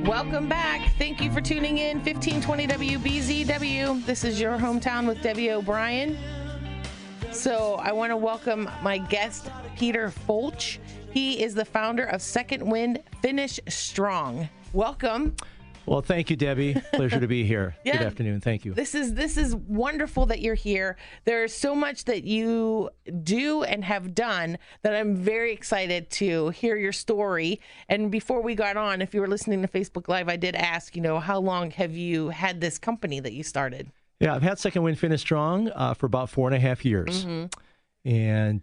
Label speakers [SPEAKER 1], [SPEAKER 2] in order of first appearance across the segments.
[SPEAKER 1] Welcome back. Thank you for tuning in. 1520 WBZW. This is your hometown with Debbie O'Brien. So I want to welcome my guest, Peter Folch. He is the founder of Second Wind Finish Strong. Welcome.
[SPEAKER 2] Well, thank you, Debbie. Pleasure to be here.
[SPEAKER 1] Yeah.
[SPEAKER 2] Good afternoon. Thank you.
[SPEAKER 1] This is wonderful that you're here. There's so much that you do and have done that I'm very excited to hear your story. And before we got on, if you were listening to Facebook Live, I did ask, how long have you had this company that you started?
[SPEAKER 2] Yeah, I've had Second Wind Finish Strong for about 4.5 years.
[SPEAKER 1] Mm-hmm.
[SPEAKER 2] And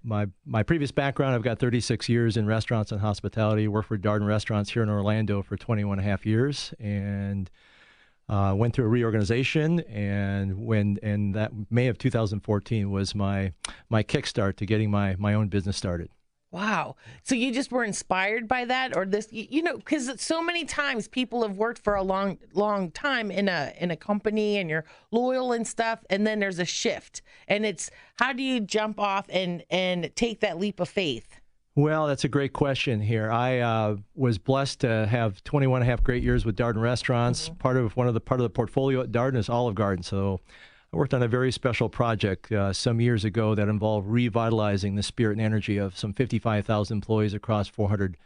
[SPEAKER 2] my previous background, I've got 36 years in restaurants and hospitality. Worked for Darden Restaurants here in Orlando for 21.5 years, and went through a reorganization. And that May of 2014 was my kickstart to getting my own business started.
[SPEAKER 1] Wow. So you just were inspired by that, or this, because so many times people have worked for a long time in a company and you're loyal and stuff. And then there's a shift, and it's, how do you jump off and take that leap of faith?
[SPEAKER 2] Well, that's a great question here. I was blessed to have 21.5 great years with Darden Restaurants. Mm-hmm. Part of the portfolio at Darden is Olive Garden. So I worked on a very special project some years ago that involved revitalizing the spirit and energy of some 55,000 employees across 400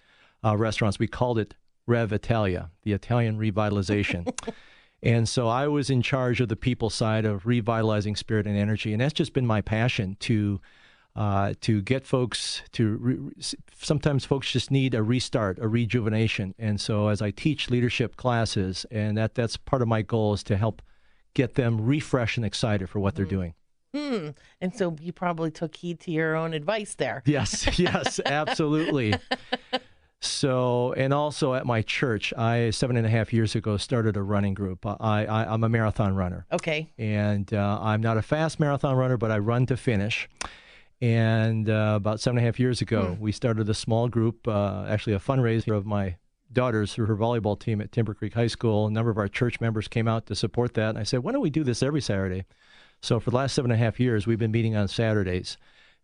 [SPEAKER 2] restaurants. We called it Revitalization, the Italian revitalization. And so I was in charge of the people side of revitalizing spirit and energy. And that's just been my passion to get folks sometimes folks just need a restart, a rejuvenation. And so as I teach leadership classes, and that's part of my goal, is to help get them refreshed and excited for what they're doing.
[SPEAKER 1] And so you probably took heed to your own advice there.
[SPEAKER 2] Yes, absolutely. So, and also at my church, I 7.5 years ago started a running group. I'm a marathon runner.
[SPEAKER 1] Okay.
[SPEAKER 2] And I'm not a fast marathon runner, but I run to finish. And about 7.5 years ago, we started a small group, actually a fundraiser of my daughters through her volleyball team at Timber Creek High School. A number of our church members came out to support that. And I said, why don't we do this every Saturday? So for the last 7.5 years, we've been meeting on Saturdays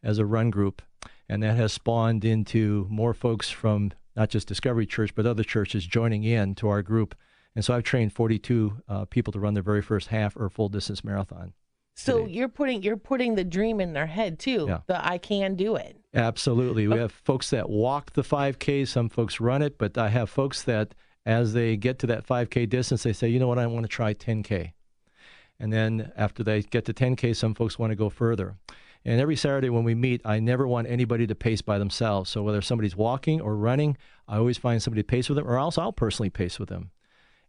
[SPEAKER 2] as a run group. And that has spawned into more folks from not just Discovery Church, but other churches joining in to our group. And so I've trained 42 people to run their very first half or full distance marathon.
[SPEAKER 1] So you're putting the dream in their head too.
[SPEAKER 2] Yeah.
[SPEAKER 1] The I can do it.
[SPEAKER 2] Absolutely. We have folks that walk the 5K. Some folks run it, but I have folks that as they get to that 5K distance, they say, you know what, I want to try 10K. And then after they get to 10K, some folks want to go further. And every Saturday when we meet, I never want anybody to pace by themselves. So whether somebody's walking or running, I always find somebody to pace with them, or else I'll personally pace with them.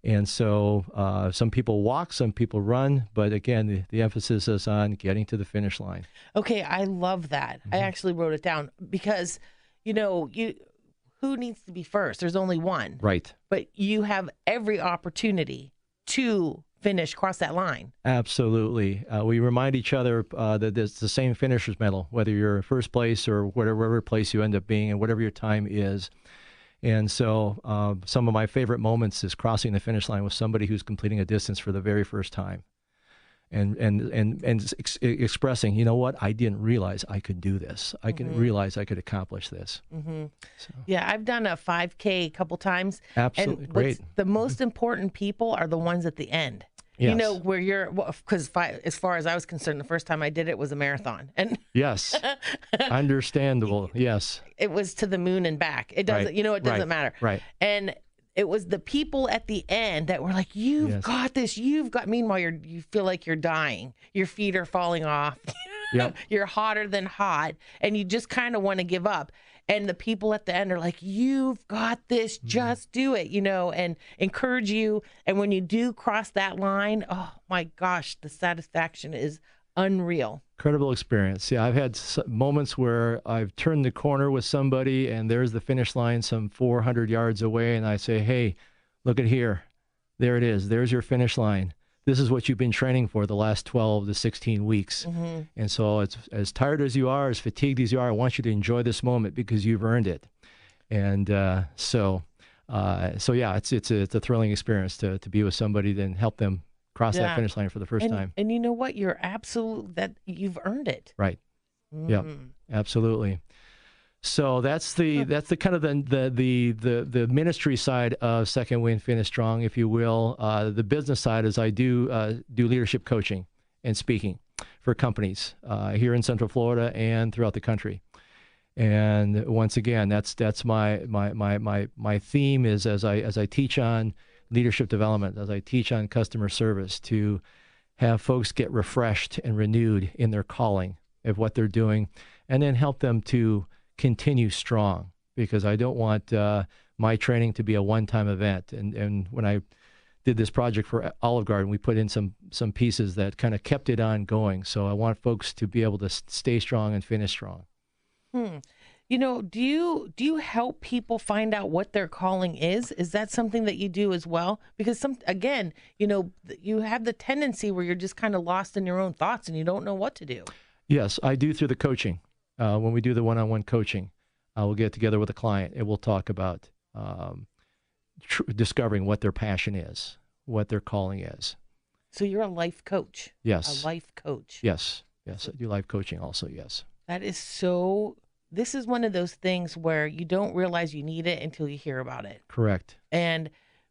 [SPEAKER 2] And so some people walk, some people run, but again, the emphasis is on getting to the finish line.
[SPEAKER 1] Okay, I love that. Mm-hmm. I actually wrote it down because, who needs to be first? There's only one.
[SPEAKER 2] Right.
[SPEAKER 1] But you have every opportunity to cross that line.
[SPEAKER 2] Absolutely. We remind each other that it's the same finisher's medal, whether you're first place or whatever place you end up being and whatever your time is. And so some of my favorite moments is crossing the finish line with somebody who's completing a distance for the very first time and expressing, you know what, I didn't realize I could do this. I didn't realize I could accomplish this. Mm-hmm. So. Yeah,
[SPEAKER 1] I've done a 5K a couple times.
[SPEAKER 2] Absolutely.
[SPEAKER 1] And
[SPEAKER 2] great.
[SPEAKER 1] The most important people are the ones at the end.
[SPEAKER 2] Yes.
[SPEAKER 1] Where because as far as I was concerned, the first time I did it was a marathon. And
[SPEAKER 2] yes, understandable. Yes,
[SPEAKER 1] it was to the moon and back. It doesn't, it doesn't matter.
[SPEAKER 2] Right.
[SPEAKER 1] And it was the people at the end that were like, "You've got this. You've got." Meanwhile, you feel like you're dying. Your feet are falling off. Yep. You're hotter than hot, and you just kind of want to give up. And the people at the end are like, you've got this, just do it, and encourage you. And when you do cross that line, oh my gosh, the satisfaction is unreal.
[SPEAKER 2] Incredible experience. Yeah, I've had moments where I've turned the corner with somebody and there's the finish line some 400 yards away. And I say, hey, look at here. There it is. There's your finish line. This is what you've been training for the last 12 to 16 weeks. Mm-hmm. And so it's as tired as you are, as fatigued as you are, I want you to enjoy this moment because you've earned it. And so yeah, it's a thrilling experience to be with somebody and help them cross that finish line for the first time.
[SPEAKER 1] And you know what? You're absolute that you've earned it.
[SPEAKER 2] Right. Mm-hmm. Yeah, absolutely. So that's the kind of the ministry side of Second Wind Finish Strong, if you will. The business side is I do leadership coaching and speaking for companies here in Central Florida and throughout the country. And once again, that's my theme is as I teach on leadership development, as I teach on customer service, to have folks get refreshed and renewed in their calling of what they're doing, and then help them to continue strong, because I don't want my training to be a one-time event. And when I did this project for Olive Garden, we put in some pieces that kind of kept it on going. So I want folks to be able to stay strong and finish strong.
[SPEAKER 1] You know, do you help people find out what their calling is? Is that something that you do as well? Because again, you know, you have the tendency where you're just kind of lost in your own thoughts and you don't know what to do.
[SPEAKER 2] Yes, I do through the coaching. When we do the one-on-one coaching, we'll get together with a client and we'll talk about discovering what their passion is, what their calling is.
[SPEAKER 1] So you're a life coach.
[SPEAKER 2] Yes.
[SPEAKER 1] A life coach.
[SPEAKER 2] Yes. Yes. I do life coaching also. Yes.
[SPEAKER 1] That is so, this is one of those things where you don't realize you need it until you hear about it.
[SPEAKER 2] Correct.
[SPEAKER 1] And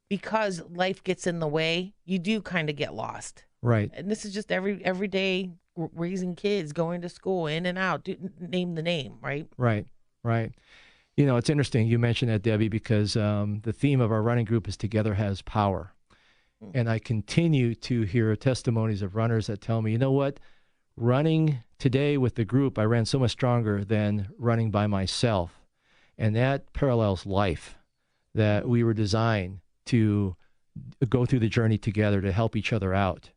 [SPEAKER 1] because life gets in the way, you do kind of get lost.
[SPEAKER 2] Right.
[SPEAKER 1] And this is just every day raising kids, going to school, in and out, name the name, right?
[SPEAKER 2] Right. Right. You know, it's interesting you mentioned that, Debbie, because the theme of our running group is Together Has Power. And I continue to hear testimonies of runners that tell me, you know what, running today with the group, I ran so much stronger than running by myself. And that parallels life, that we were designed to go through the journey together to help each other out.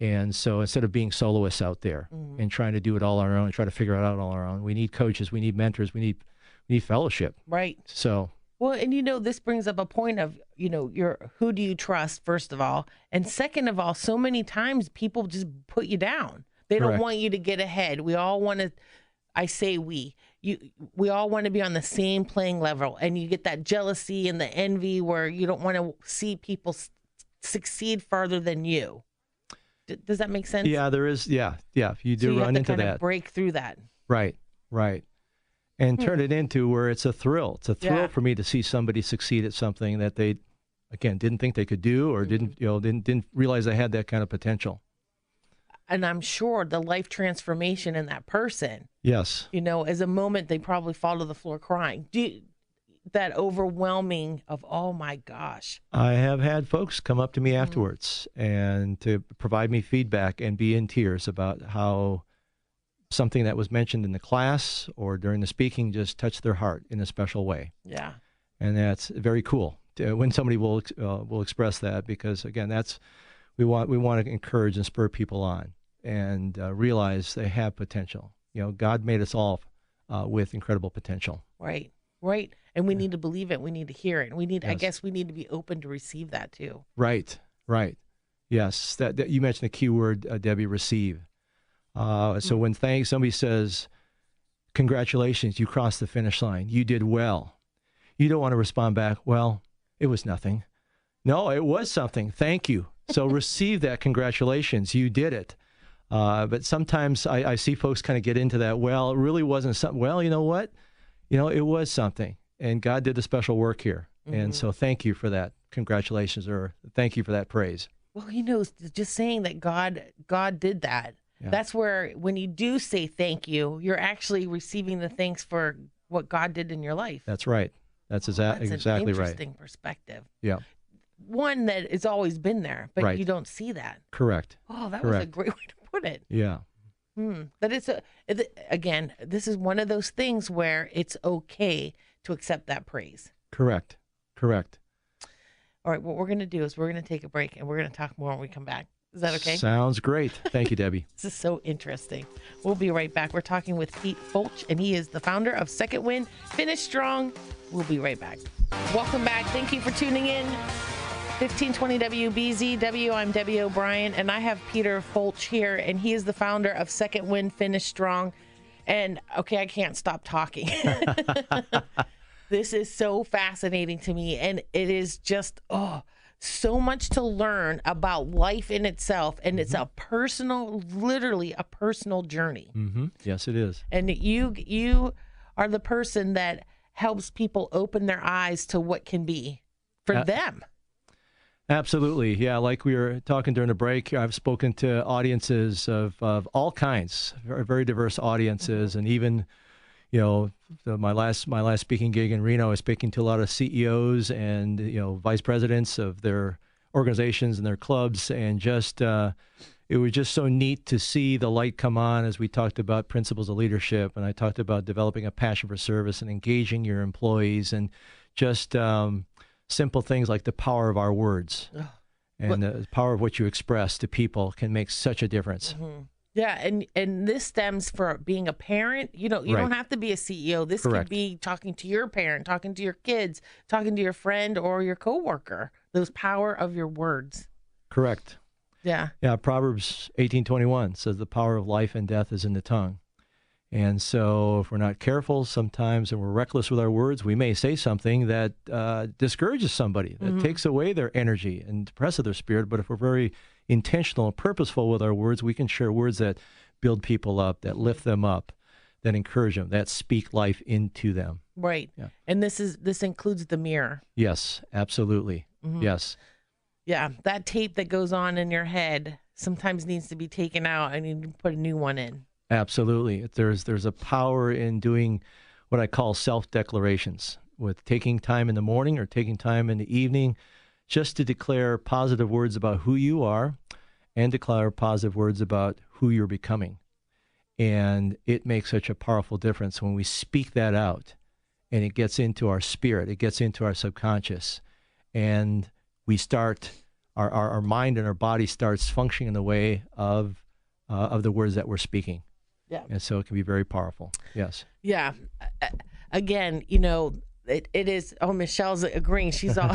[SPEAKER 2] And so instead of being soloists out there and trying to do it all on our own, try to figure it out all on our own, we need coaches, we need mentors, we need fellowship.
[SPEAKER 1] Right.
[SPEAKER 2] So.
[SPEAKER 1] Well, and you know, this brings up a point of, you know, who do you trust, first of all? And second of all, so many times people just put you down. They
[SPEAKER 2] Correct.
[SPEAKER 1] don't want you to get ahead. We all want to, I say we all want to be on the same playing level. And you get that jealousy and the envy where you don't want to see people succeed farther than you. Does that make sense?
[SPEAKER 2] Yeah, there is. Yeah. You do run into that.
[SPEAKER 1] Kind of break through that.
[SPEAKER 2] Right. And turn it into where it's a thrill. It's a thrill for me to see somebody succeed at something that they, again, didn't think they could do, or didn't realize they had that kind of potential.
[SPEAKER 1] And I'm sure the life transformation in that person.
[SPEAKER 2] Yes.
[SPEAKER 1] You know, as a moment they probably fall to the floor crying. That overwhelming of, oh my gosh.
[SPEAKER 2] I have had folks come up to me afterwards and to provide me feedback and be in tears about how something that was mentioned in the class or during the speaking just touched their heart in a special way.
[SPEAKER 1] Yeah.
[SPEAKER 2] And that's very cool when somebody will express that, because again, we want to encourage and spur people on and realize they have potential. You know, God made us all with incredible potential.
[SPEAKER 1] Right. And we need to believe it. We need to hear it. I guess we need to be open to receive that too. Right.
[SPEAKER 2] Yes. That you mentioned the key word, Debbie, receive. So when somebody says, congratulations, you crossed the finish line, you did well, you don't want to respond back, well, it was nothing. No, it was something. Thank you. So receive that congratulations, you did it. But sometimes I see folks kind of get into that, well, it really wasn't something. Well, you know what? You know, it was something. And God did the special work here. And so thank you for that. Congratulations, or thank you for that praise.
[SPEAKER 1] Well, you know, just saying that God did that. Yeah. That's where when you do say thank you, you're actually receiving the thanks for what God did in your life.
[SPEAKER 2] That's right. That's exactly right.
[SPEAKER 1] An interesting perspective.
[SPEAKER 2] Yeah.
[SPEAKER 1] One that has always been there, but you don't see that.
[SPEAKER 2] Correct.
[SPEAKER 1] Oh, that was a great way to put it.
[SPEAKER 2] Yeah.
[SPEAKER 1] But again, this is one of those things where it's okay to accept that praise.
[SPEAKER 2] Correct.
[SPEAKER 1] All right, what we're going to do is we're going to take a break and we're going to talk more when we come back. Is that okay?
[SPEAKER 2] Sounds great. Thank you, Debbie.
[SPEAKER 1] This is so interesting. We'll be right back. We're talking with Pete Folch, and he is the founder of Second Wind Finish Strong. We'll be right back. Welcome back. Thank you for tuning in. 1520 WBZW. I'm Debbie O'Brien, and I have Peter Folch here, and he is the founder of Second Wind Finish Strong. And, okay, I can't stop talking. This is so fascinating to me, and it is just, so much to learn about life in itself, and it's literally a personal journey.
[SPEAKER 2] Yes, it is.
[SPEAKER 1] And you are the person that helps people open their eyes to what can be for them.
[SPEAKER 2] Absolutely. Yeah, like we were talking during the break, I've spoken to audiences of all kinds, very, very diverse audiences, and even, my last speaking gig in Reno, I was speaking to a lot of CEOs and vice presidents of their organizations and their clubs, and just it was just so neat to see the light come on as we talked about principles of leadership, and I talked about developing a passion for service and engaging your employees, and just simple things like the power of our words and the power of what you express to people can make such a difference.
[SPEAKER 1] Yeah, and this stems for being a parent. You don't have to be a CEO. This could be talking to your parent, talking to your kids, talking to your friend or your coworker. Those power of your words.
[SPEAKER 2] Correct.
[SPEAKER 1] Yeah.
[SPEAKER 2] Yeah, Proverbs 18:21 says the power of life and death is in the tongue. And so if we're not careful sometimes and we're reckless with our words, we may say something that discourages somebody, that takes away their energy and depresses their spirit. But if we're very intentional and purposeful with our words, we can share words that build people up, that lift them up, that encourage them, that speak life into them.
[SPEAKER 1] Right. Yeah. And this includes the mirror.
[SPEAKER 2] Yes, absolutely. Yes.
[SPEAKER 1] Yeah, that tape that goes on in your head sometimes needs to be taken out and you need to put a new one in.
[SPEAKER 2] Absolutely. There's a power in doing what I call self-declarations, with taking time in the morning or taking time in the evening just to declare positive words about who you are and declare positive words about who you're becoming. And it makes such a powerful difference when we speak that out and it gets into our spirit, it gets into our subconscious, and we start, our mind and our body starts functioning in the way of the words that we're speaking.
[SPEAKER 1] Yeah.
[SPEAKER 2] And so it can be very powerful. Yes.
[SPEAKER 1] Yeah. Again, it is, Michelle's agreeing. She's all,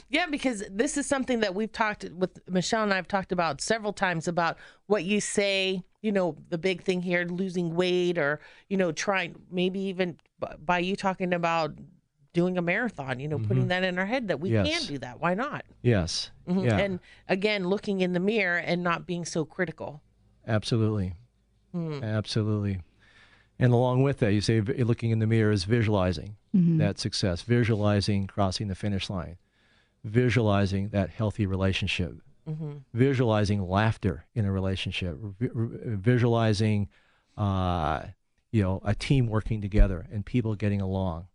[SPEAKER 1] yeah, because this is something that we've talked with Michelle and I've talked about several times about what you say, the big thing here, losing weight or, trying, maybe even by you talking about doing a marathon, putting that in our head that we can do that. Why not?
[SPEAKER 2] Yes. Yeah.
[SPEAKER 1] And again, looking in the mirror and not being so critical.
[SPEAKER 2] Absolutely. Absolutely. And along with that, you say looking in the mirror is visualizing that success, visualizing crossing the finish line, visualizing that healthy relationship, visualizing laughter in a relationship, visualizing, a team working together and people getting along.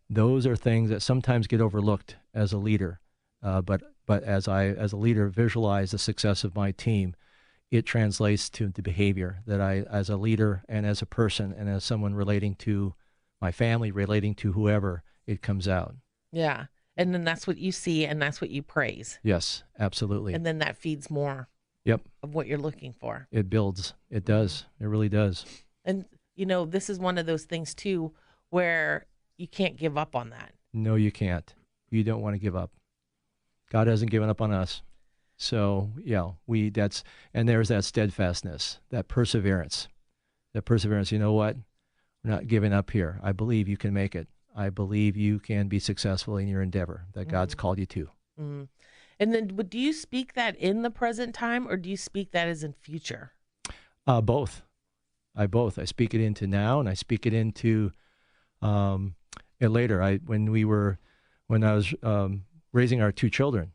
[SPEAKER 2] Those are things that sometimes get overlooked as a leader. But as a leader, visualize the success of my team, it translates to the behavior that I, as a leader and as a person and as someone relating to my family, relating to whoever, it comes out.
[SPEAKER 1] Yeah. And then that's what you see and that's what you praise.
[SPEAKER 2] Yes, absolutely.
[SPEAKER 1] And then that feeds more of what you're looking for.
[SPEAKER 2] It builds. It does. It really does.
[SPEAKER 1] And, this is one of those things too, where you can't give up on that.
[SPEAKER 2] No, you can't. You don't want to give up. God hasn't given up on us. So, and there's that steadfastness, that perseverance. You know what? We're not giving up here. I believe you can make it. I believe you can be successful in your endeavor that God's called you to.
[SPEAKER 1] And then do you speak that in the present time or do you speak that as in future?
[SPEAKER 2] Both. I speak it into now and I speak it into later. When I was raising our two children,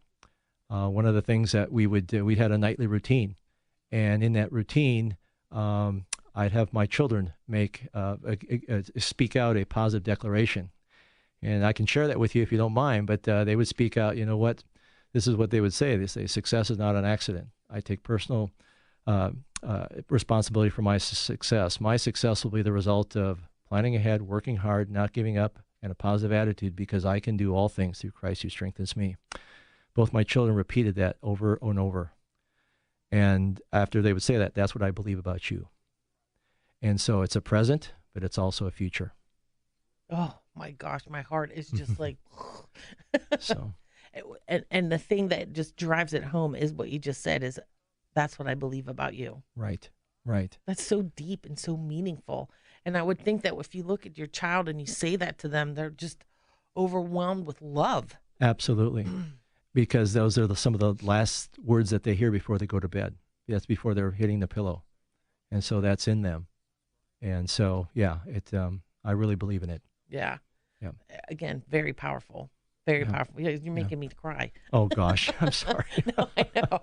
[SPEAKER 2] one of the things that we would do, we had a nightly routine, and in that routine, I'd have my children speak out a positive declaration, and I can share that with you if you don't mind. But they would speak out. You know what? This is what they would say. They say, "Success is not an accident. I take personal responsibility for my success. My success will be the result of planning ahead, working hard, not giving up, and a positive attitude, because I can do all things through Christ who strengthens me." Both my children repeated that over and over. And after they would say that, that's what I believe about you. And so it's a present, but it's also a future.
[SPEAKER 1] Oh my gosh, my heart is just like,
[SPEAKER 2] so.
[SPEAKER 1] And the thing that just drives it home is what you just said is, that's what I believe about you.
[SPEAKER 2] Right. That's
[SPEAKER 1] so deep and so meaningful. And I would think that if you look at your child and you say that to them, they're just overwhelmed with love.
[SPEAKER 2] Absolutely. Because those are some of the last words that they hear before they go to bed. That's before they're hitting the pillow. And so that's in them. And so, yeah, I really believe in it.
[SPEAKER 1] Yeah.
[SPEAKER 2] Yeah.
[SPEAKER 1] Again, very powerful. Very powerful. You're making me cry.
[SPEAKER 2] Oh gosh, I'm sorry.
[SPEAKER 1] No, I know.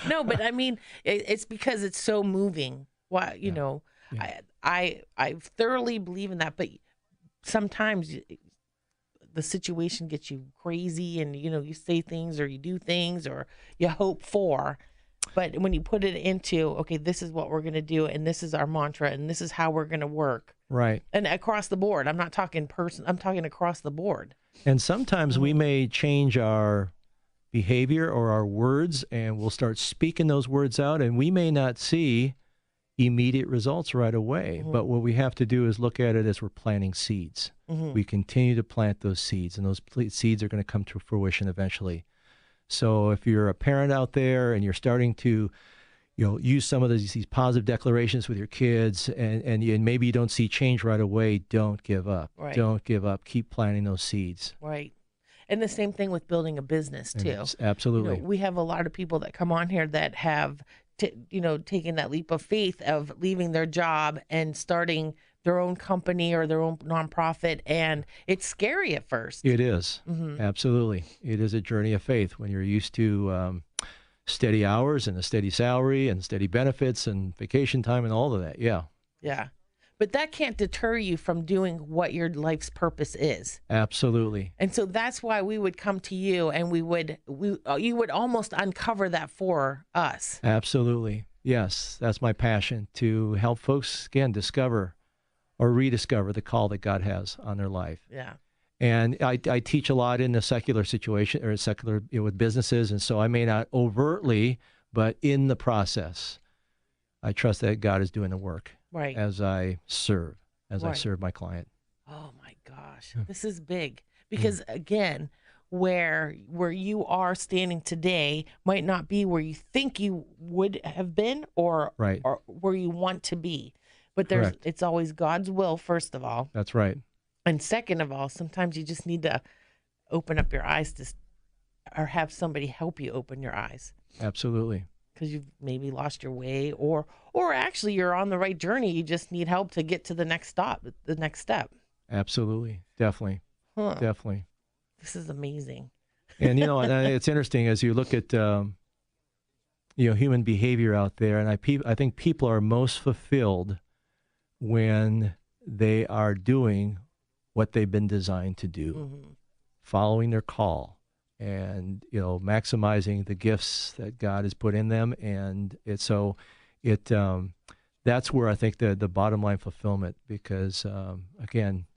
[SPEAKER 1] No, but I mean, it's because it's so moving. Why, you know, I thoroughly believe in that. But sometimes the situation gets you crazy, and you know, you say things or you do things or you hope for. But when you put it into, okay, this is what we're going to do, and this is our mantra, and this is how we're going to work.
[SPEAKER 2] Right.
[SPEAKER 1] And across the board, I'm not talking I'm talking across the board.
[SPEAKER 2] And sometimes we may change our behavior or our words, and we'll start speaking those words out, and we may not see immediate results right away. But what we have to do is look at it as we're planting seeds. We continue to plant those seeds, and those seeds are going to come to fruition eventually. So if you're a parent out there and you're starting to, you know, use some of these positive declarations with your kids, and maybe you don't see change right away, don't give up.
[SPEAKER 1] Right.
[SPEAKER 2] Don't give up. Keep planting those seeds.
[SPEAKER 1] Right. And the same thing with building a business too.
[SPEAKER 2] Yes, absolutely.
[SPEAKER 1] You know, we have a lot of people that come on here that have, taken that leap of faith of leaving their job and starting their own company or their own nonprofit, and it's scary at first.
[SPEAKER 2] It is. Absolutely. It is a journey of faith when you're used to steady hours and a steady salary and steady benefits and vacation time and all of that. Yeah.
[SPEAKER 1] Yeah. But that can't deter you from doing what your life's purpose is.
[SPEAKER 2] Absolutely.
[SPEAKER 1] And so that's why we would come to you, and you would almost uncover that for us.
[SPEAKER 2] Absolutely. Yes. That's my passion, to help folks, again, discover or rediscover the call that God has on their life.
[SPEAKER 1] Yeah.
[SPEAKER 2] And I teach a lot in the secular situation, or secular, with businesses, and so I may not overtly, but in the process, I trust that God is doing the work.
[SPEAKER 1] Right.
[SPEAKER 2] As I serve my client.
[SPEAKER 1] Oh my gosh, this is big, because again, where you are standing today might not be where you think you would have been, or where you want to be. But it's always God's will, first of all.
[SPEAKER 2] That's right.
[SPEAKER 1] And second of all, sometimes you just need to open up your eyes or have somebody help you open your eyes.
[SPEAKER 2] Absolutely.
[SPEAKER 1] Because you've maybe lost your way, or actually you're on the right journey. You just need help to get to the next step. Absolutely.
[SPEAKER 2] Definitely. Definitely.
[SPEAKER 1] This is amazing.
[SPEAKER 2] And, it's interesting as you look at, human behavior out there. And I think people are most fulfilled when they are doing what they've been designed to do, following their call, and maximizing the gifts that God has put in them. And that's where I think the bottom line fulfillment, because again,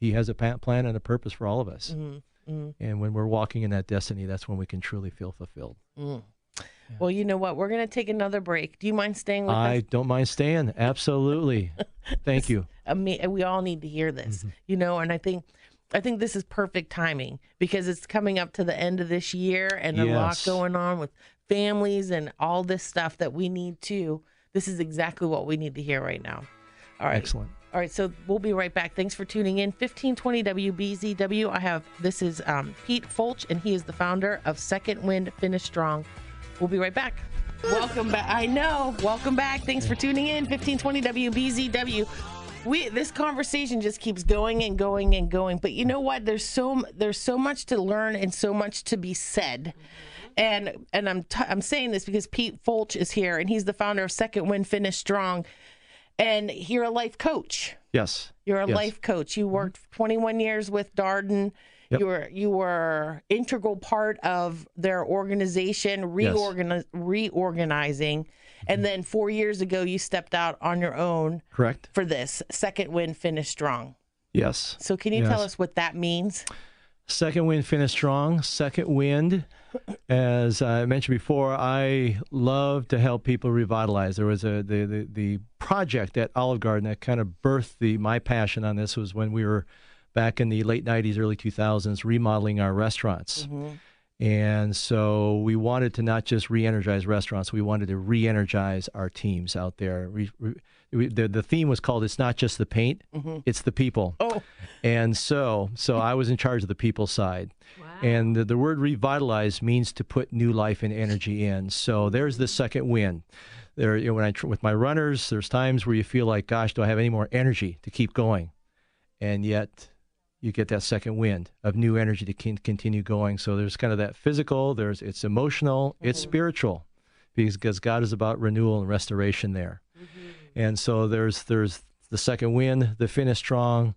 [SPEAKER 2] He has a plan and a purpose for all of us. And when we're walking in that destiny, that's when we can truly feel fulfilled. Yeah.
[SPEAKER 1] Well, you know what? We're going to take another break. Do you mind staying with us?
[SPEAKER 2] I don't mind staying. Absolutely. Thank you.
[SPEAKER 1] We all need to hear this, and I think this is perfect timing, because it's coming up to the end of this year, and a lot going on with families and all this stuff that we need to. This is exactly what we need to hear right now. All right.
[SPEAKER 2] Excellent.
[SPEAKER 1] All right, so we'll be right back. Thanks for tuning in. 1520 WBZW. This is Pete Folch, and he is the founder of Second Wind Finish Strong. We'll be right back. Welcome back. I know. Welcome back. Thanks for tuning in. 1520 WBZW. This conversation just keeps going and going and going. But you know what? There's so much to learn and so much to be said. And I'm saying this because Pete Folch is here, and he's the founder of Second Wind Finish Strong. And you're a life coach.
[SPEAKER 2] Yes.
[SPEAKER 1] You're a life coach. You worked 21 years with Darden. Yep. You were integral part of their organization, reorganizing. And then 4 years ago, you stepped out on your own.
[SPEAKER 2] Correct.
[SPEAKER 1] For this Second Wind Finish Strong.
[SPEAKER 2] Yes.
[SPEAKER 1] So can you tell us what that means?
[SPEAKER 2] Second Wind Finish Strong. Second Wind, as I mentioned before, I love to help people revitalize. There was the project at Olive Garden that kind of birthed my passion on this was when we were back in the late 90s, early 2000s, remodeling our restaurants. And so we wanted to not just re-energize restaurants, we wanted to re-energize our teams out there. The theme was called "It's Not Just the Paint, It's the People."
[SPEAKER 1] Oh.
[SPEAKER 2] And so I was in charge of the people side. Wow. And the word revitalize means to put new life and energy in. So there's the second wind. there, when with my runners, there's times where you feel like, gosh, do I have any more energy to keep going? And yet you get that second wind of new energy to continue going. So there's kind of that physical, it's emotional, it's spiritual, because God is about renewal and restoration there. And so there's the second wind, the finish strong.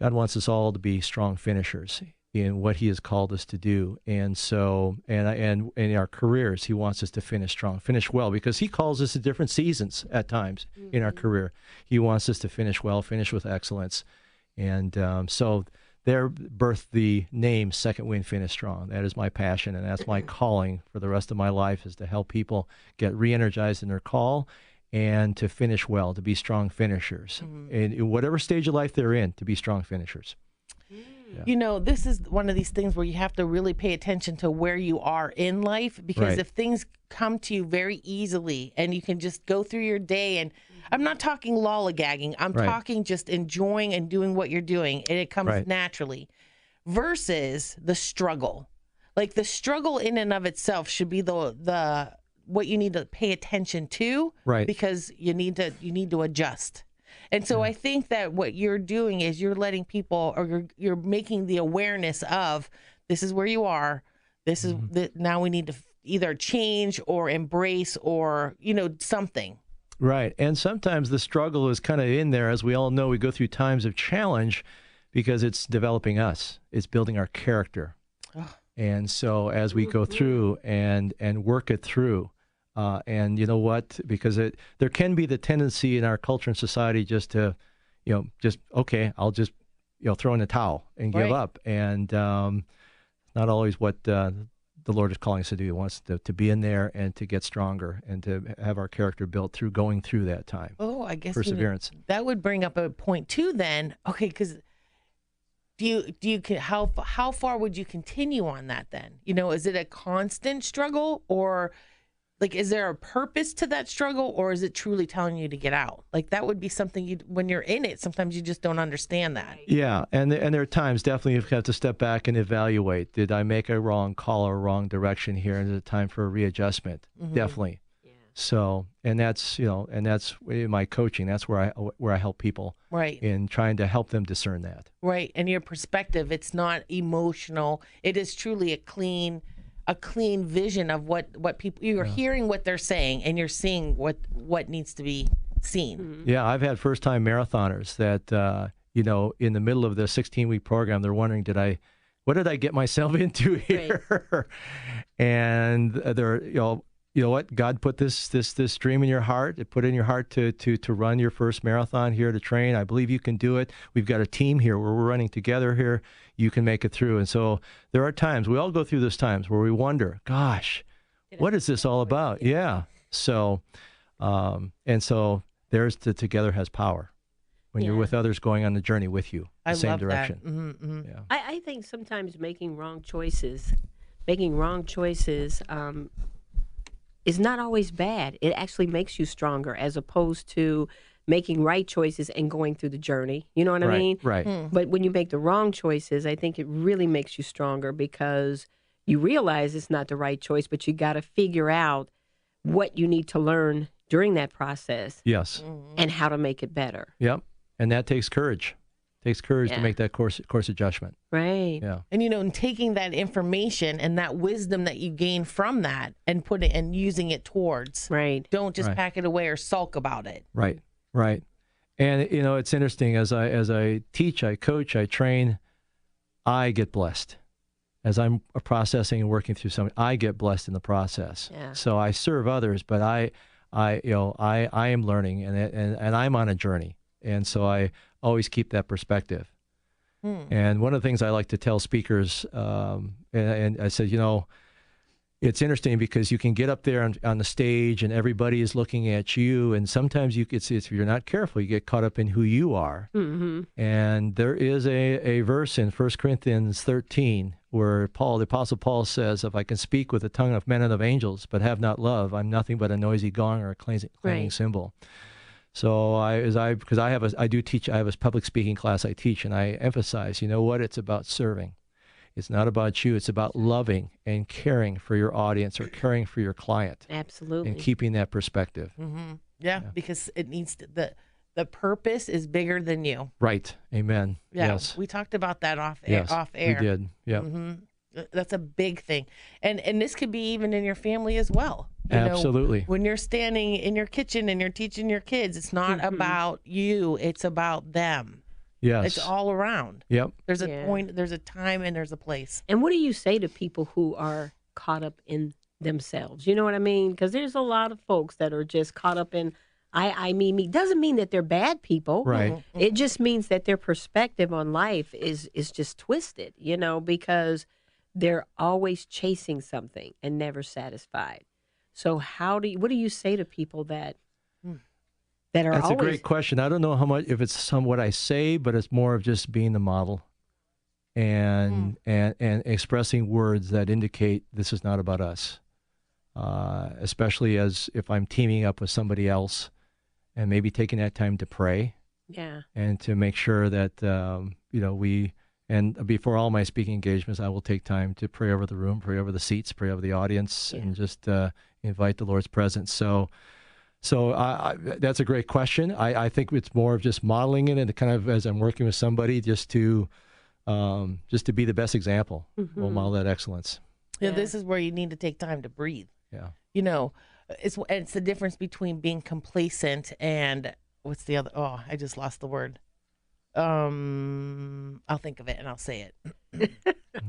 [SPEAKER 2] God wants us all to be strong finishers in what he has called us to do. And so, and in our careers, he wants us to finish strong, finish well, because he calls us to different seasons at times in our career. He wants us to finish well, finish with excellence. And so there birthed the name Second Wind Finish Strong. That is my passion, and that's my calling for the rest of my life, is to help people get re-energized in their call and to finish well, to be strong finishers. In whatever stage of life they're in, to be strong finishers. Yeah.
[SPEAKER 1] You know, this is one of these things where you have to really pay attention to where you are in life, because if things come to you very easily and you can just go through your day, and I'm not talking lollygagging, I'm talking just enjoying and doing what you're doing, and it comes naturally, versus the struggle. Like the struggle in and of itself should be the what you need to pay attention to, because you need to adjust. And so I think that what you're doing is you're letting people, or you're making the awareness of, this is where you are. This is now we need to either change or embrace, or, you know, something.
[SPEAKER 2] Right. And sometimes the struggle is kind of in there. As we all know, we go through times of challenge because it's developing us. It's building our character. And so as we go through and work it through, and you know what, because there can be the tendency in our culture and society just to, okay, I'll just, throw in the towel and give up. And not always what the Lord is calling us to do. He wants to be in there and to get stronger and to have our character built through going through that time.
[SPEAKER 1] Oh, I guess
[SPEAKER 2] perseverance.
[SPEAKER 1] That would bring up a point too then. Okay, because how far would you continue on that then? Is it a constant struggle, or like, is there a purpose to that struggle, or is it truly telling you to get out? Like, that would be something when you're in it, sometimes you just don't understand that.
[SPEAKER 2] Yeah, and there are times definitely you have to step back and evaluate. Did I make a wrong call or wrong direction here? And is it time for a readjustment? Definitely. Yeah. So, and that's in my coaching. That's where I help people. Right. In trying to help them discern that.
[SPEAKER 1] Right, and your perspective, it's not emotional. It is truly a clean vision of what people, you're hearing what they're saying, and you're seeing what needs to be seen.
[SPEAKER 2] Yeah, I've had first-time marathoners that, in the middle of the 16-week program, they're wondering, what did I get myself into here? Right. And they're, you know what? God put this dream in your heart. It put in your heart to run your first marathon here, to train. I believe you can do it. We've got a team here where we're running together here. You can make it through. And so there are times, we all go through those times where we wonder, gosh, what is this all about? Yeah. So, and so there's the together has power when you're with others going on the journey with you, the same direction.
[SPEAKER 3] That. Yeah. I think sometimes making wrong choices is not always bad. It actually makes you stronger, as opposed to making right choices and going through the journey. You know what I mean?
[SPEAKER 2] Right.
[SPEAKER 3] But when you make the wrong choices, I think it really makes you stronger, because you realize it's not the right choice, but you got to figure out what you need to learn during that process.
[SPEAKER 2] Yes.
[SPEAKER 3] And how to make it better.
[SPEAKER 2] Yep. And that takes courage. It takes courage to make that course adjustment.
[SPEAKER 3] Right.
[SPEAKER 2] Yeah.
[SPEAKER 1] And in taking that information and that wisdom that you gain from that and using it towards.
[SPEAKER 3] Right.
[SPEAKER 1] Don't just pack it away or sulk about it.
[SPEAKER 2] Right. Right. And it's interesting, as I teach, I coach, I train, I get blessed. As I'm processing and working through something, I get blessed in the process. Yeah. So I serve others, but I am learning, and I'm on a journey. And so I always keep that perspective. And one of the things I like to tell speakers, and I said, it's interesting because you can get up there on the stage and everybody is looking at you, and sometimes if you're not careful, you get caught up in who you are. Mm-hmm. And there is a verse in 1 Corinthians 13 where the Apostle Paul says, if I can speak with the tongue of men and of angels, but have not love, I'm nothing but a noisy gong or a clanging cymbal. So I have a public speaking class I teach, and I emphasize, it's about serving. It's not about you. It's about loving and caring for your audience or caring for your client.
[SPEAKER 3] Absolutely.
[SPEAKER 2] And keeping that perspective.
[SPEAKER 1] Mm-hmm. Yeah, because it needs to, the purpose is bigger than you.
[SPEAKER 2] Right. Amen.
[SPEAKER 1] Yeah,
[SPEAKER 2] yes.
[SPEAKER 1] we talked about that off
[SPEAKER 2] yes,
[SPEAKER 1] air.
[SPEAKER 2] We did. Yeah.
[SPEAKER 1] Mm-hmm. That's a big thing, and this could be even in your family as well.
[SPEAKER 2] Absolutely.
[SPEAKER 1] When you're standing in your kitchen and you're teaching your kids, it's not about you; it's about them.
[SPEAKER 2] Yes.
[SPEAKER 1] It's all around.
[SPEAKER 2] Yep.
[SPEAKER 1] There's a point, there's a time, and there's a place.
[SPEAKER 3] And what do you say to people who are caught up in themselves? You know what I mean? Because there's a lot of folks that are just caught up in I, me. Doesn't mean that they're bad people.
[SPEAKER 2] Right.
[SPEAKER 1] Mm-hmm.
[SPEAKER 3] It just means that their perspective on life is just twisted, because they're always chasing something and never satisfied. So what do you say to people that are
[SPEAKER 2] That's
[SPEAKER 3] always...
[SPEAKER 2] a great question. I don't know how much, if it's what I say, but it's more of just being the model and expressing words that indicate this is not about us. Especially as if I'm teaming up with somebody else and maybe taking that time to pray.
[SPEAKER 3] Yeah. And
[SPEAKER 2] to make sure that, and before all my speaking engagements, I will take time to pray over the room, pray over the seats, pray over the audience, and just invite the Lord's presence. So that's a great question. I think it's more of just modeling it, and kind of as I'm working with somebody, just to be the best example. We'll model that excellence.
[SPEAKER 1] Yeah, this is where you need to take time to breathe.
[SPEAKER 2] Yeah.
[SPEAKER 1] It's the difference between being complacent and what's the other? Oh, I just lost the word. I'll think of it and I'll say it.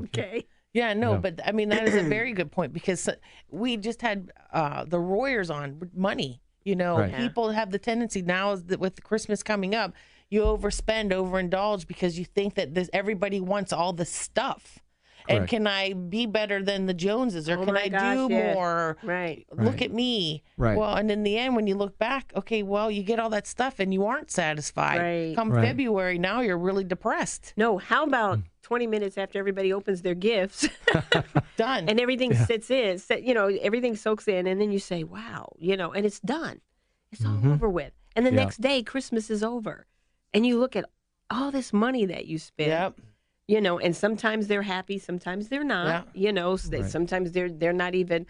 [SPEAKER 3] Okay.
[SPEAKER 1] Yeah, no, but I mean, that is a very good point, because we just had the Royers on money.
[SPEAKER 2] Right.
[SPEAKER 1] People have the tendency now with Christmas coming up, you overspend, overindulge because you think that everybody wants all the stuff. Correct. And can I be better than the Joneses, or can I do more?
[SPEAKER 3] Right.
[SPEAKER 1] Look at me.
[SPEAKER 2] Right.
[SPEAKER 1] Well, and in the end, when you look back, okay, well, you get all that stuff and you aren't satisfied.
[SPEAKER 3] Right.
[SPEAKER 1] Come February, now you're really depressed.
[SPEAKER 3] No, how about 20 minutes after everybody opens their gifts?
[SPEAKER 1] Done.
[SPEAKER 3] And everything sits in, everything soaks in, and then you say, wow, and it's done. It's all over with. And the next day, Christmas is over. And you look at all this money that you spent.
[SPEAKER 1] Yep.
[SPEAKER 3] And sometimes they're happy, sometimes they're not.
[SPEAKER 2] Right.
[SPEAKER 3] Sometimes they're not even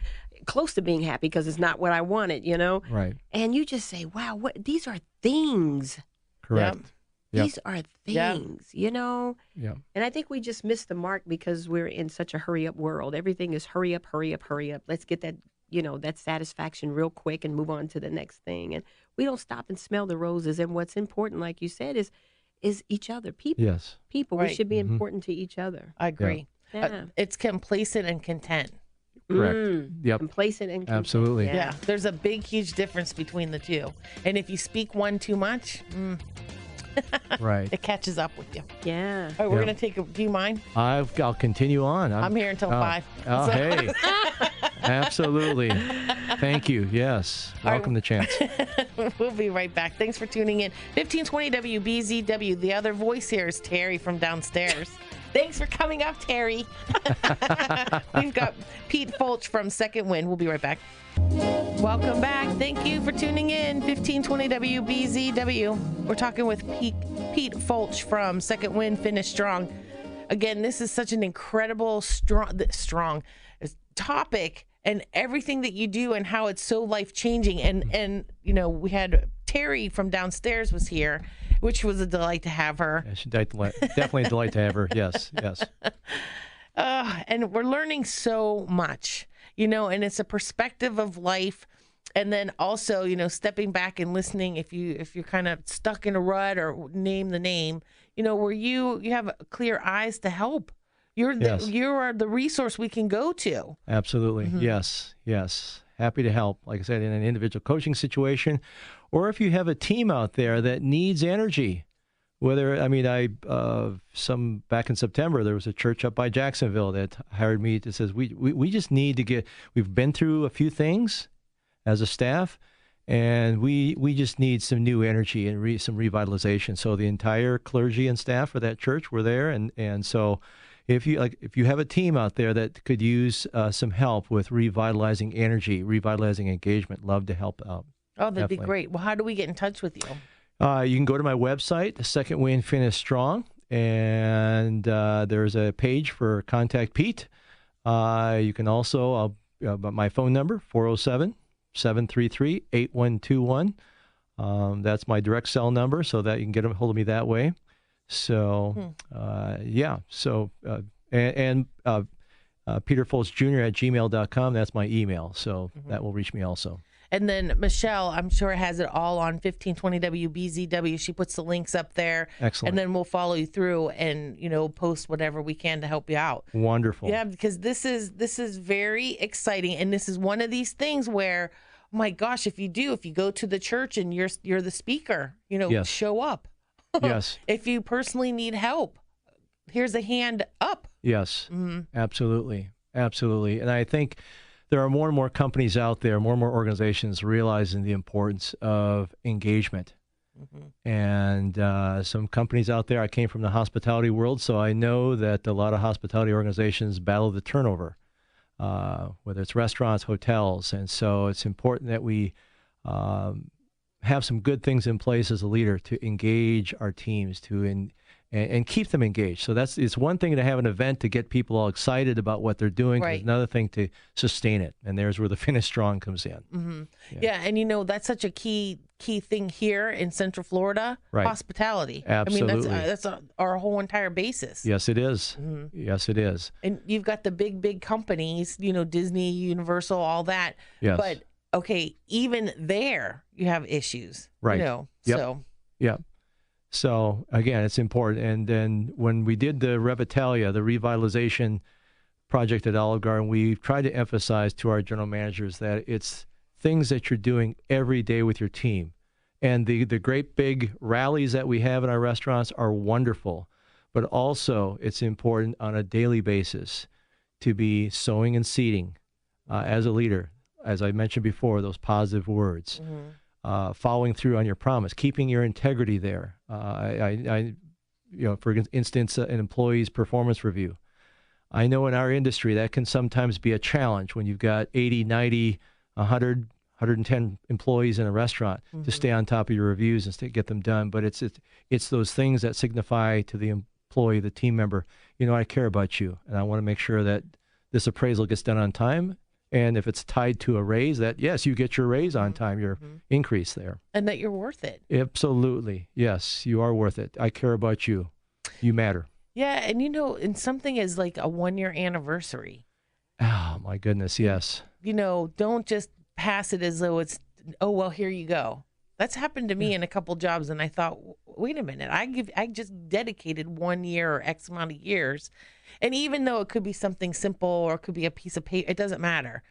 [SPEAKER 3] close to being happy because it's not what I wanted.
[SPEAKER 2] Right.
[SPEAKER 3] And you just say, "Wow, these are things."
[SPEAKER 2] Correct.
[SPEAKER 1] Yep.
[SPEAKER 3] These are things,
[SPEAKER 2] Yeah.
[SPEAKER 3] And I think we just missed the mark because we're in such a hurry up world. Everything is hurry up, hurry up, hurry up. Let's get that, that satisfaction real quick and move on to the next thing. And we don't stop and smell the roses. And what's important, like you said, is each other. People.
[SPEAKER 2] Yes.
[SPEAKER 3] People.
[SPEAKER 1] Right.
[SPEAKER 3] We should be important to each other.
[SPEAKER 1] I agree.
[SPEAKER 3] Yeah.
[SPEAKER 1] It's complacent and content.
[SPEAKER 2] Correct. Yep.
[SPEAKER 3] Complacent and content.
[SPEAKER 2] Absolutely.
[SPEAKER 1] Yeah. There's a big, huge difference between the two. And if you speak one too much,
[SPEAKER 2] right,
[SPEAKER 1] it catches up with you.
[SPEAKER 3] Yeah.
[SPEAKER 1] All right, we're going to take do you mind?
[SPEAKER 2] I'll continue on.
[SPEAKER 1] I'm here until 5.
[SPEAKER 2] Oh, hey. Absolutely. Thank you. Yes. Welcome to Chance.
[SPEAKER 1] We'll be right back. Thanks for tuning in. 1520 WBZW. The other voice here is Terry from downstairs. Thanks for coming up, Terry. We've got Pete Folch from Second Wind. We'll be right back. Welcome back. Thank you for tuning in. 1520 WBZW. We're talking with Pete Folch from Second Wind, Finish Strong. Again, this is such an incredible, strong topic, and everything that you do and how it's so life-changing. And we had Terry from downstairs was here, which was a delight to have her.
[SPEAKER 2] Yeah, definitely a delight to have her. Yes.
[SPEAKER 1] And we're learning so much, and it's a perspective of life. And then also, stepping back and listening, if you're kind of stuck in a rut, or name the name, where you have clear eyes to help. You are the resource we can go to.
[SPEAKER 2] Absolutely. Mm-hmm. Yes. Happy to help, like I said, in an individual coaching situation, or if you have a team out there that needs energy. Back in September, there was a church up by Jacksonville that hired me that says, we just need to we've been through a few things as a staff, and we just need some new energy and some revitalization. So the entire clergy and staff for that church were there, and so if you have a team out there that could use some help with revitalizing energy, revitalizing engagement, love to help out.
[SPEAKER 1] Oh, that'd be great. Well, how do we get in touch with you?
[SPEAKER 2] You can go to my website, Second Wind Finish Strong, And there's a page for Contact Pete. You can also, my phone number, 407-733-8121. That's my direct cell number, so that you can get a hold of me that way. So, yeah. So, Peter Folch Jr. at gmail.com. That's my email. So that will reach me also.
[SPEAKER 1] And then Michelle, I'm sure, has it all on 1520 WBZW. She puts the links up there.
[SPEAKER 2] Excellent.
[SPEAKER 1] And then we'll follow you through and, post whatever we can to help you out.
[SPEAKER 2] Wonderful.
[SPEAKER 1] Yeah, because this is very exciting. And this is one of these things where, oh my gosh, if you go to the church and you're the speaker,
[SPEAKER 2] Yes.
[SPEAKER 1] show up.
[SPEAKER 2] Yes.
[SPEAKER 1] If you personally need help, here's a hand up.
[SPEAKER 2] Yes, absolutely. Absolutely. And I think there are more and more companies out there, more and more organizations realizing the importance of engagement. And some companies out there, I came from the hospitality world, so I know that a lot of hospitality organizations battle the turnover, whether it's restaurants, hotels. And so it's important that we have some good things in place as a leader to engage our teams, and keep them engaged. So it's one thing to have an event to get people all excited about what they're doing.
[SPEAKER 1] Right.
[SPEAKER 2] It's another thing to sustain it. And there's where the finish strong comes in.
[SPEAKER 1] Yeah, and that's such a key thing here in Central Florida,
[SPEAKER 2] Right.
[SPEAKER 1] Hospitality.
[SPEAKER 2] Absolutely.
[SPEAKER 1] I mean, that's our whole entire basis.
[SPEAKER 2] Yes, it is. Yes, it is.
[SPEAKER 1] And you've got the big companies, Disney, Universal, all that.
[SPEAKER 2] Yes.
[SPEAKER 1] But okay, even there you have issues.
[SPEAKER 2] Right.
[SPEAKER 1] Yep. So.
[SPEAKER 2] Yeah. So again, it's important. And then when we did the the revitalization project at Olive Garden, we tried to emphasize to our general managers that it's things that you're doing every day with your team. And the great big rallies that we have in our restaurants are wonderful, but also it's important on a daily basis to be sowing and seeding as a leader. As I mentioned before, those positive words. Following through on your promise, keeping your integrity there. For instance, an employee's performance review. I know in our industry that can sometimes be a challenge when you've got 80, 90, 100, 110 employees in a restaurant to stay on top of your reviews and get them done. But it's those things that signify to the employee, the team member, I care about you, and I want to make sure that this appraisal gets done on time. And if it's tied to a raise, that, yes, you get your raise on time, your increase there.
[SPEAKER 1] And that you're worth it.
[SPEAKER 2] Absolutely. Yes, you are worth it. I care about you. You matter.
[SPEAKER 1] Yeah, and and something is like a 1-year anniversary.
[SPEAKER 2] Oh, my goodness, yes.
[SPEAKER 1] Don't just pass it as though it's, oh, well, here you go. That's happened to me in a couple jobs, and I thought, wait a minute, I just dedicated 1 year or X amount of years. And even though it could be something simple or it could be a piece of paper, it doesn't matter.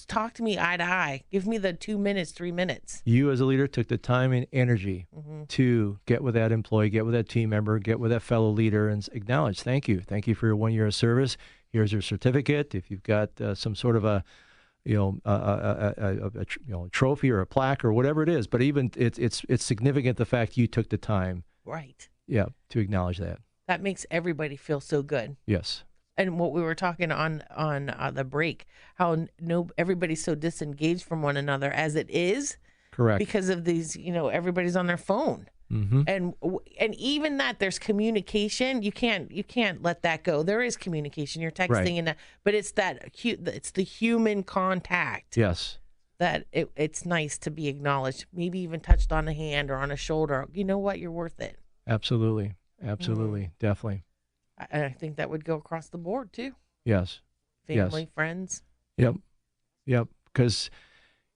[SPEAKER 1] Talk to me eye to eye. Give me the 2 minutes, 3 minutes.
[SPEAKER 2] You as a leader took the time and energy to get with that employee, get with that team member, get with that fellow leader and acknowledge, thank you. Thank you for your 1 year of service. Here's your certificate. If you've got some sort of a trophy or a plaque or whatever it is, but even it's significant the fact you took the time.
[SPEAKER 1] Right.
[SPEAKER 2] Yeah, to acknowledge that.
[SPEAKER 1] That makes everybody feel so good.
[SPEAKER 2] Yes.
[SPEAKER 1] And what we were talking on the break, how everybody's so disengaged from one another as it is.
[SPEAKER 2] Correct.
[SPEAKER 1] Because of these, everybody's on their phone. And even that, there's communication. You can't let that go. There is communication. You're texting,
[SPEAKER 2] Right.
[SPEAKER 1] and that, but it's it's the human contact.
[SPEAKER 2] Yes. That
[SPEAKER 1] it's nice to be acknowledged. Maybe even touched on a hand or on a shoulder. You know what? You're worth it.
[SPEAKER 2] Absolutely. Definitely.
[SPEAKER 1] I think that would go across the board too.
[SPEAKER 2] Yes.
[SPEAKER 1] Family, friends.
[SPEAKER 2] Yep. Because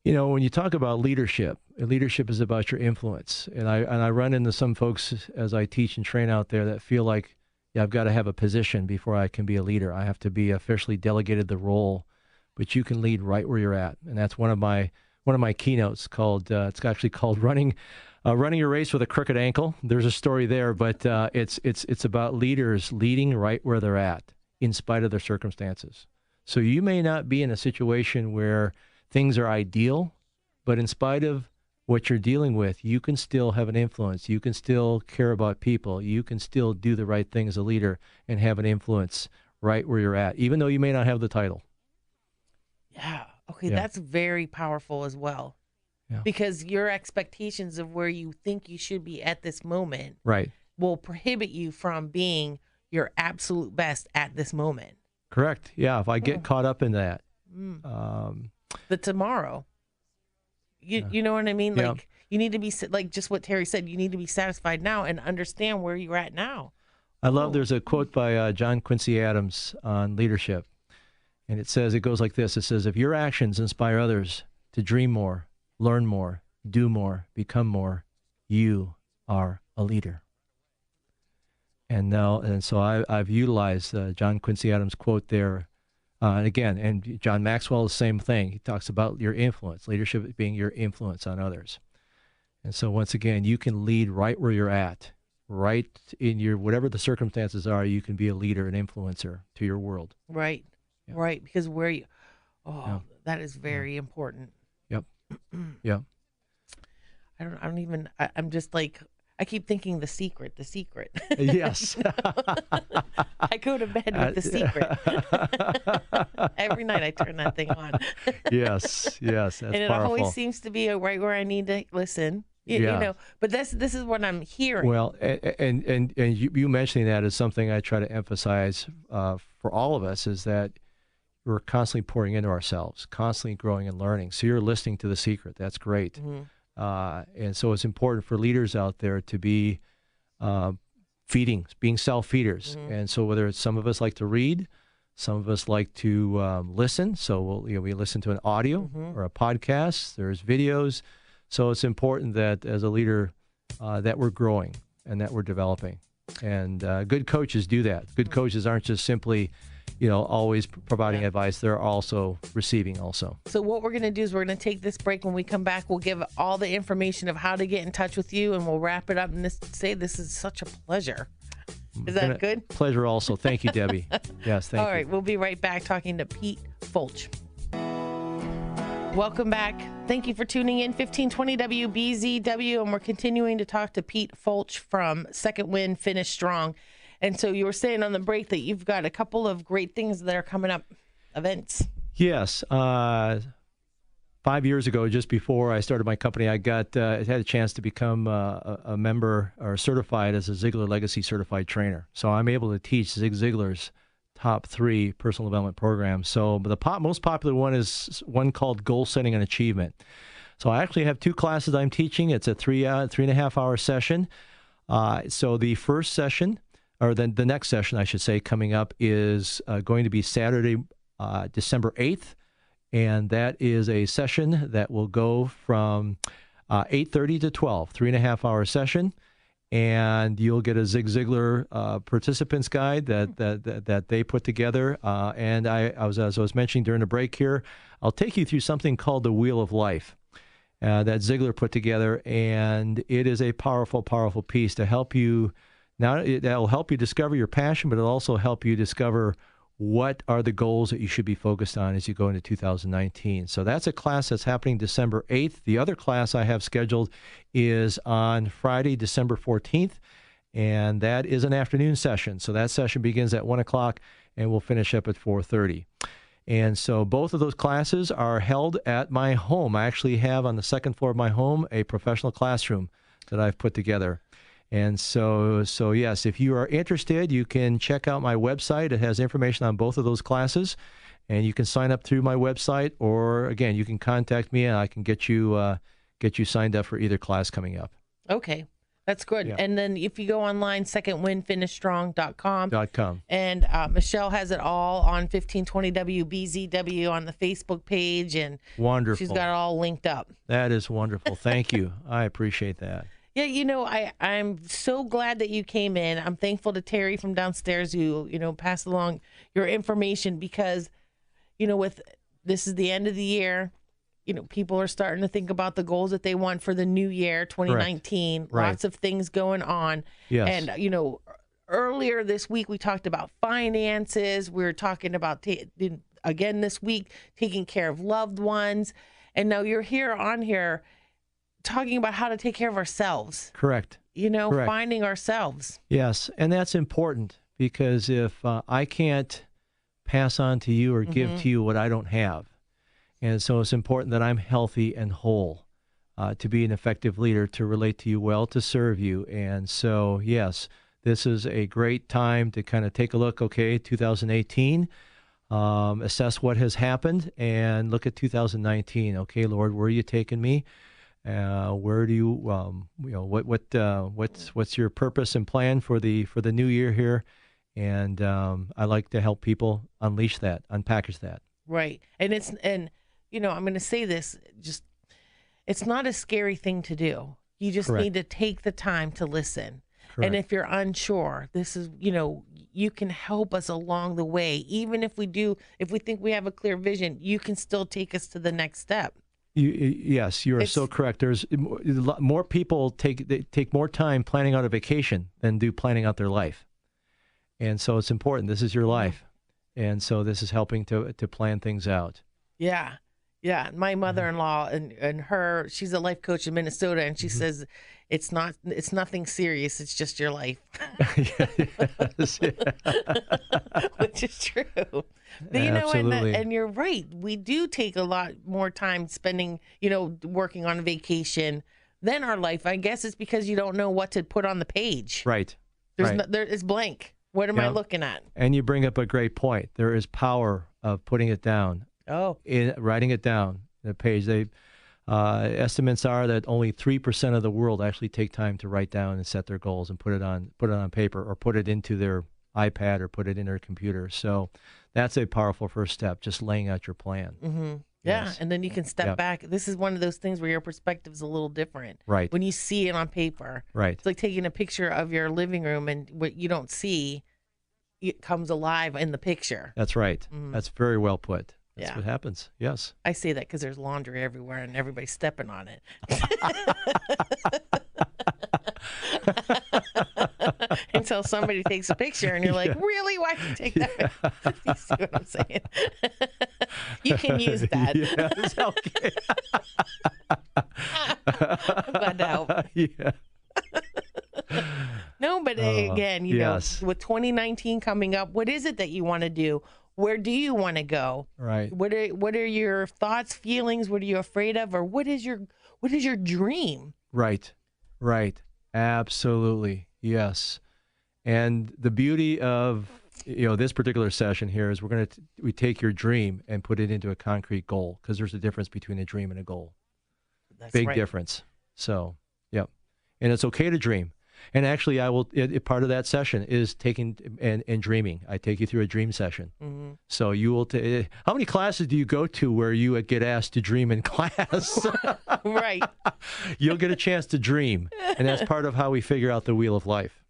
[SPEAKER 2] when you talk about leadership is about your influence. And I run into some folks as I teach and train out there that feel like, I've got to have a position before I can be a leader. I have to be officially delegated the role, but you can lead right where you're at. And that's one of my keynotes called, it's actually called running your race with a crooked ankle. There's a story there, but it's about leaders leading right where they're at in spite of their circumstances. So you may not be in a situation where things are ideal, but in spite of what you're dealing with, you can still have an influence. You can still care about people. You can still do the right thing as a leader and have an influence right where you're at, even though you may not have the title.
[SPEAKER 1] Yeah. Okay. Yeah. That's very powerful as well. Yeah. Because your expectations of where you think you should be at this moment
[SPEAKER 2] right.
[SPEAKER 1] will prohibit you from being your absolute best at this moment.
[SPEAKER 2] Correct. Yeah. If I get caught up in that.
[SPEAKER 1] The tomorrow. You know what I mean? Like, you need to be, like just what Terry said, you need to be satisfied now and understand where you're at now.
[SPEAKER 2] I love, there's a quote by John Quincy Adams on leadership. And it goes like this. It says, if your actions inspire others to dream more, learn more, do more, become more, you are a leader. And so I've utilized John Quincy Adams' quote there. And again, and John Maxwell, the same thing. He talks about your influence, leadership being your influence on others. And so once again, you can lead right where you're at, right in your, whatever the circumstances are, you can be a leader, an influencer to your world.
[SPEAKER 1] Right. Yeah. Right. Because that is very important.
[SPEAKER 2] Yep. Yeah.
[SPEAKER 1] I'm just like, I keep thinking the secret.
[SPEAKER 2] Yes.
[SPEAKER 1] I go to bed with the secret. Every night I turn that thing on.
[SPEAKER 2] Yes. That's
[SPEAKER 1] and it
[SPEAKER 2] powerful.
[SPEAKER 1] always seems to be right where I need to listen. You know, but this is what I'm hearing.
[SPEAKER 2] Well, and you mentioning that is something I try to emphasize for all of us, is that we're constantly pouring into ourselves, constantly growing and learning. So you're listening to the secret. That's great.
[SPEAKER 1] Mm-hmm.
[SPEAKER 2] And so it's important for leaders out there to be being self-feeders. Mm-hmm. And so whether it's, some of us like to read, some of us like to listen. So we listen to an audio or a podcast. There's videos. So it's important that as a leader that we're growing and that we're developing. And good coaches do that. Good coaches aren't just simply, always providing advice. They're also receiving also.
[SPEAKER 1] So what we're going to do is we're going to take this break. When we come back, we'll give all the information of how to get in touch with you, and we'll wrap it up and say this is such a pleasure. Is that good?
[SPEAKER 2] Pleasure also. Thank you, Debbie. Yes, thank you.
[SPEAKER 1] All right, we'll be right back talking to Pete Folch. Welcome back. Thank you for tuning in. 1520 WBZW, and we're continuing to talk to Pete Folch from Second Wind Finish Strong. And so you were saying on the break that you've got a couple of great things that are coming up, events.
[SPEAKER 2] Yes. 5 years ago, just before I started my company, I had a chance to become a member or certified as a Ziglar Legacy Certified Trainer. So I'm able to teach Zig Ziglar's top 3 personal development programs. So the most popular one is one called Goal Setting and Achievement. So I actually have 2 classes I'm teaching. It's a 3.5 hour session. So the first session, or the next session, I should say, coming up is going to be Saturday, December 8th. And that is a session that will go from 8:30 to 12, 3.5 hour session. And you'll get a Zig Ziglar participants guide that they put together. And as I was mentioning during the break here, I'll take you through something called the Wheel of Life that Ziglar put together. And it is a powerful, powerful piece to help you. Now, that will help you discover your passion, but it'll also help you discover what are the goals that you should be focused on as you go into 2019. So that's a class that's happening December 8th. The other class I have scheduled is on Friday, December 14th, and that is an afternoon session. So that session begins at 1 o'clock, and we'll finish up at 4:30. And so both of those classes are held at my home. I actually have on the second floor of my home a professional classroom that I've put together. And so yes, if you are interested, you can check out my website. It has information on both of those classes, and you can sign up through my website, or again, you can contact me and I can get you signed up for either class coming up.
[SPEAKER 1] Okay, that's good. Yeah. And then if you go online, secondwindfinishstrong.com. And Michelle has it all on 1520 WBZW on the Facebook page, and
[SPEAKER 2] wonderful.
[SPEAKER 1] She's got it all linked up.
[SPEAKER 2] That is wonderful. Thank you. I appreciate that.
[SPEAKER 1] Yeah, I'm so glad that you came in. I'm thankful to Terry from downstairs who, passed along your information, because, this is the end of the year. People are starting to think about the goals that they want for the new year, 2019.
[SPEAKER 2] Right.
[SPEAKER 1] Lots of things going on.
[SPEAKER 2] Yes.
[SPEAKER 1] And, earlier this week we talked about finances. We were talking about, again this week, taking care of loved ones. And now you're on here talking about how to take care of ourselves.
[SPEAKER 2] Correct. Correct.
[SPEAKER 1] Finding ourselves.
[SPEAKER 2] Yes, and that's important, because if I can't pass on to you or give to you what I don't have, and so it's important that I'm healthy and whole. to be an effective leader, to relate to you well, to serve you. And so, yes, this is a great time to kind of take a look, okay, 2018, assess what has happened, and look at 2019. Okay, Lord, where are you taking me? Where do you, what's your purpose and plan for the new year here? And I like to help people unleash that, unpackage that.
[SPEAKER 1] Right. And I'm going to say this, just, it's not a scary thing to do. You just
[SPEAKER 2] Correct.
[SPEAKER 1] need to take the time to listen.
[SPEAKER 2] Correct.
[SPEAKER 1] And if you're unsure, this is, you can help us along the way. Even if we think we have a clear vision, you can still take us to the next step.
[SPEAKER 2] Yes, you are so correct. There's more people take more time planning out a vacation than do planning out their life. And so it's important. This is your life. And so this is helping to plan things out.
[SPEAKER 1] Yeah. Yeah. My mother-in-law and her, she's a life coach in Minnesota, and she says it's nothing serious. It's just your life.
[SPEAKER 2] Yes, yeah.
[SPEAKER 1] Which is true. But,
[SPEAKER 2] Absolutely.
[SPEAKER 1] and you're right. We do take a lot more time spending, working on a vacation than our life. I guess it's because you don't know what to put on the page.
[SPEAKER 2] Right.
[SPEAKER 1] It's blank. What am I looking at?
[SPEAKER 2] And you bring up a great point. There is power of putting it down.
[SPEAKER 1] Oh.
[SPEAKER 2] In writing it down, the page. Estimates are that only 3% of the world actually take time to write down and set their goals and put it on paper, or put it into their iPad, or put it in their computer. So that's a powerful first step, just laying out your plan.
[SPEAKER 1] Mm-hmm. Yeah,
[SPEAKER 2] Yes.
[SPEAKER 1] and then you can step back. This is one of those things where your perspective is a little different.
[SPEAKER 2] Right.
[SPEAKER 1] When you see it on paper.
[SPEAKER 2] Right.
[SPEAKER 1] It's like taking a picture of your living room, and what you don't see, it comes alive in the picture.
[SPEAKER 2] That's right. That's very well put. That's what happens. Yes.
[SPEAKER 1] I say that because there's laundry everywhere and everybody's stepping on it. Until somebody takes a picture and you're like, really? Why did you take that? You see what I'm saying? You can use that.
[SPEAKER 2] Yes, okay.
[SPEAKER 1] I'm glad to help.
[SPEAKER 2] Yeah.
[SPEAKER 1] No, but again,
[SPEAKER 2] yes.
[SPEAKER 1] with 2019 coming up, what is it that you want to do? Where do you want to go?
[SPEAKER 2] Right.
[SPEAKER 1] What are your thoughts, feelings? What are you afraid of? Or what is your dream?
[SPEAKER 2] Right. Right. Absolutely. Yes. And the beauty of this particular session here is we take your dream and put it into a concrete goal, because there's a difference between a dream and a goal.
[SPEAKER 1] That's
[SPEAKER 2] Big
[SPEAKER 1] right.
[SPEAKER 2] difference. So, yep. And it's okay to dream. And actually, part of that session is taking and dreaming. I take you through a dream session. Mm-hmm. So you will. How many classes do you go to where you get asked to dream in class?
[SPEAKER 1] Right.
[SPEAKER 2] You'll get a chance to dream, and that's part of how we figure out the wheel of life.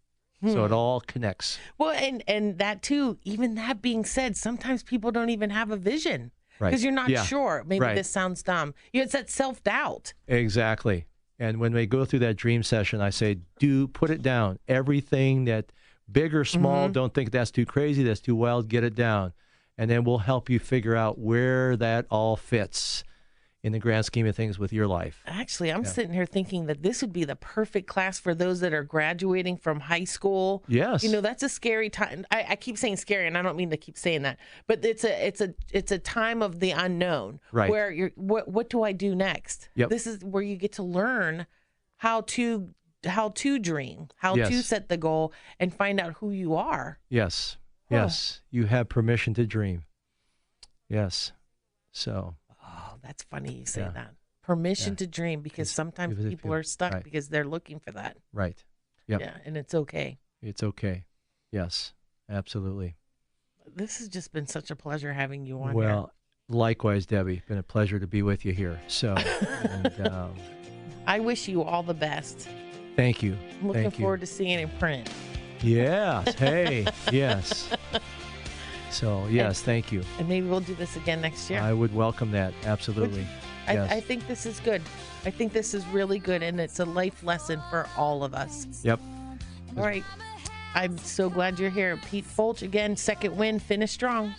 [SPEAKER 2] So it all connects.
[SPEAKER 1] Well, and that too. Even that being said, sometimes people don't even have a vision because you're not sure. Maybe this sounds dumb. It's that self-doubt.
[SPEAKER 2] Exactly. And when we go through that dream session, I say, put it down. Everything that big or small, don't think that's too crazy, that's too wild, get it down. And then we'll help you figure out where that all fits in the grand scheme of things with your life.
[SPEAKER 1] Actually, I'm sitting here thinking that this would be the perfect class for those that are graduating from high school.
[SPEAKER 2] Yes.
[SPEAKER 1] That's a scary time. I keep saying scary, and I don't mean to keep saying that, but it's a time of the unknown,
[SPEAKER 2] right?
[SPEAKER 1] Where what do I do next?
[SPEAKER 2] Yep.
[SPEAKER 1] This is where you get to learn how to dream, how to set the goal, and find out who you are.
[SPEAKER 2] Yes. Yes. You have permission to dream. Yes. So.
[SPEAKER 1] Oh, that's funny you say that. Permission to dream, because sometimes people are stuck because they're looking for that.
[SPEAKER 2] Right. Yep.
[SPEAKER 1] Yeah, and it's okay.
[SPEAKER 2] It's okay. Yes, absolutely.
[SPEAKER 1] This has just been such a pleasure having you on here.
[SPEAKER 2] Well, likewise, Debbie. Been a pleasure to be with you here. So,
[SPEAKER 1] I wish you all the best.
[SPEAKER 2] Thank you.
[SPEAKER 1] I'm looking forward to seeing it in print.
[SPEAKER 2] Yes. Hey, yes. So, yes, thank you.
[SPEAKER 1] And maybe we'll do this again next year.
[SPEAKER 2] I would welcome that. Absolutely. Yes.
[SPEAKER 1] I think this is good. I think this is really good, and it's a life lesson for all of us.
[SPEAKER 2] Yep.
[SPEAKER 1] All right. I'm so glad you're here. Pete Folch, again, second win, finish strong.